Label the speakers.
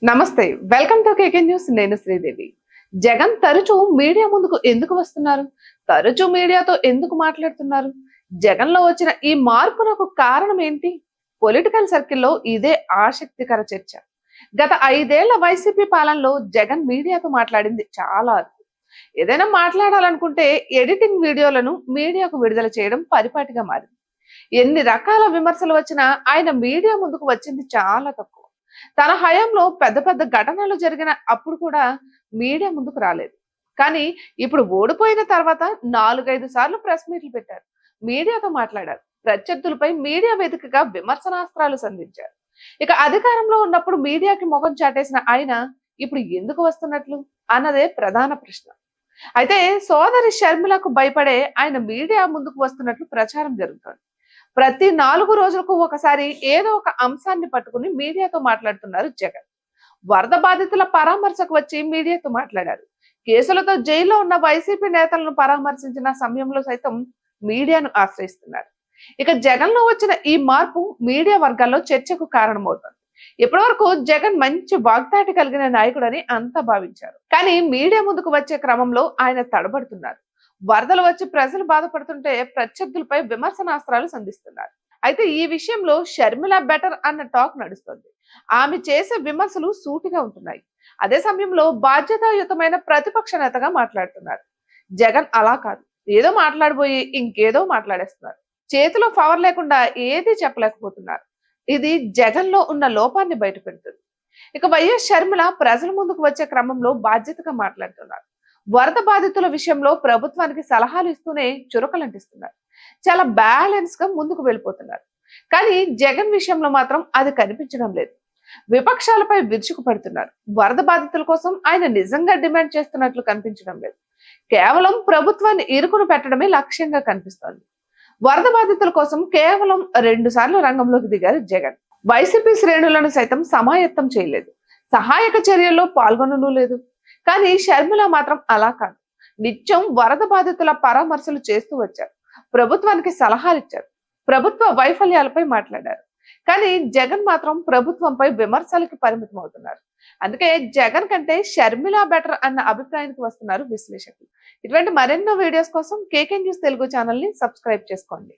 Speaker 1: నమస్తే, welcome to KK news. నేను శ్రీదేవి. జగన్ తరచూ మీడియా ముందుకు ఎందుకు వస్తున్నారు? తరచూ మీడియాతో ఎందుకు మాట్లాడుతున్నారు? జగన్ లో వచ్చిన ఈ మార్పునకు కారణం ఏంటి? పొలిటికల్ సర్కిల్లో ఇదే ఆసక్తికర చర్చ. గత 5 ఏళ్ల వైసీపీ పాలనలో జగన్ మీడియాతో మాట్లాడింది చాలా అరుదు. ఏదైనా మాట్లాడాలనుకుంటే ఎడిటింగ్ వీడియోలను మీడియాకు విడుదల చేయడం పరిపాటిగా మారింది. ఎన్ని రకాల విమర్శలు వచ్చినా ఆయన మీడియా ముందుకు వచ్చింది చాలా తక్కువ. తన హయాంలో పెద్ద పెద్ద ఘటనలు జరిగిన అప్పుడు కూడా మీడియా ముందుకు రాలేదు. కానీ ఇప్పుడు ఓడిపోయిన తర్వాత 4-5 సార్లు ప్రెస్ మీట్లు పెట్టారు. మీడియాతో మాట్లాడారు. ప్రత్యర్థులపై మీడియా వేదికగా విమర్శనాస్త్రాలు సంధించారు. ఇక అధికారంలో ఉన్నప్పుడు మీడియాకి ముఖం చాటేసిన ఆయన ఇప్పుడు ఎందుకు వస్తున్నట్లు అన్నదే ప్రధాన ప్రశ్న. అయితే సోదరి షర్మిలకు భయపడే ఆయన మీడియా ముందుకు వస్తున్నట్లు ప్రచారం జరుగుతోంది. ప్రతి 4 రోజులకు ఒకసారి ఏదో ఒక అంశాన్ని పట్టుకుని మీడియాతో మాట్లాడుతున్నారు జగన్. వరద బాధితుల పరామర్శకు వచ్చి మీడియాతో మాట్లాడారు. కేసులతో జైల్లో ఉన్న వైసీపీ నేతలను పరామర్శించిన సమయంలో సైతం మీడియాను ఆశ్రయిస్తున్నారు. ఇక జగన్ లో వచ్చిన ఈ మార్పు మీడియా వర్గాల్లో చర్చకు కారణమవుతుంది. ఇప్పటి వరకు జగన్ మంచి వాగ్దాటి కలిగిన నాయకుడని అంతా భావించారు. కానీ మీడియా ముందుకు వచ్చే క్రమంలో ఆయన తడబడుతున్నారు. వరదలు వచ్చి ప్రజలు బాధపడుతుంటే ప్రత్యర్థులపై విమర్శనాస్త్రాలు సంధిస్తున్నారు. అయితే ఈ విషయంలో షర్మిల బెటర్ అన్న టాక్ నడుస్తుంది. ఆమె చేసే విమర్శలు సూటిగా ఉంటున్నాయి. అదే సమయంలో బాధ్యతాయుతమైన ప్రతిపక్ష నేతగా మాట్లాడుతున్నారు. జగన్ అలా కాదు, ఏదో మాట్లాడబోయి ఇంకేదో మాట్లాడేస్తున్నారు. చేతిలో పవర్ లేకుండా ఏది చెప్పలేకపోతున్నారు. ఇది జగన్ లో ఉన్న లోపాన్ని బయట పెడుతుంది. ఇక వైఎస్ షర్మిల ప్రజల ముందుకు వచ్చే క్రమంలో బాధ్యతగా మాట్లాడుతున్నారు. వరద బాధితుల విషయంలో ప్రభుత్వానికి సలహాలు ఇస్తూనే చురకలంటిస్తున్నారు. చాలా బ్యాలెన్స్ గా ముందుకు వెళ్ళిపోతున్నారు. కానీ జగన్ విషయంలో మాత్రం అది కనిపించడం లేదు. విపక్షాలపై విరుచుకు పడుతున్నారు. వరద బాధితుల కోసం ఆయన నిజంగా డిమాండ్ చేస్తున్నట్లు కనిపించడం లేదు. కేవలం ప్రభుత్వాన్ని ఇరుకును పెట్టడమే లక్ష్యంగా కనిపిస్తోంది. వరద బాధితుల కోసం కేవలం 2 సార్లు రంగంలోకి దిగారు జగన్. వైసీపీ శ్రేణులను సైతం సమాయత్తం చేయలేదు. సహాయక చర్యల్లో పాల్గొనను లేదు. కానీ షర్మిల మాత్రం అలా కాదు. నిత్యం వరద బాధితుల పరామర్శలు చేస్తూ వచ్చారు. ప్రభుత్వానికి సలహాలు ఇచ్చారు. ప్రభుత్వ వైఫల్యాలపై మాట్లాడారు. కానీ జగన్ మాత్రం ప్రభుత్వంపై విమర్శలకి పరిమితం అవుతున్నారు. అందుకే జగన్ కంటే షర్మిల బెటర్ అన్న అభిప్రాయానికి వస్తున్నారు విశ్లేషకులు. ఇటువంటి మరెన్నో వీడియోస్ కోసం కేకే న్యూస్ తెలుగు ఛానల్ ని సబ్స్క్రైబ్ చేసుకోండి.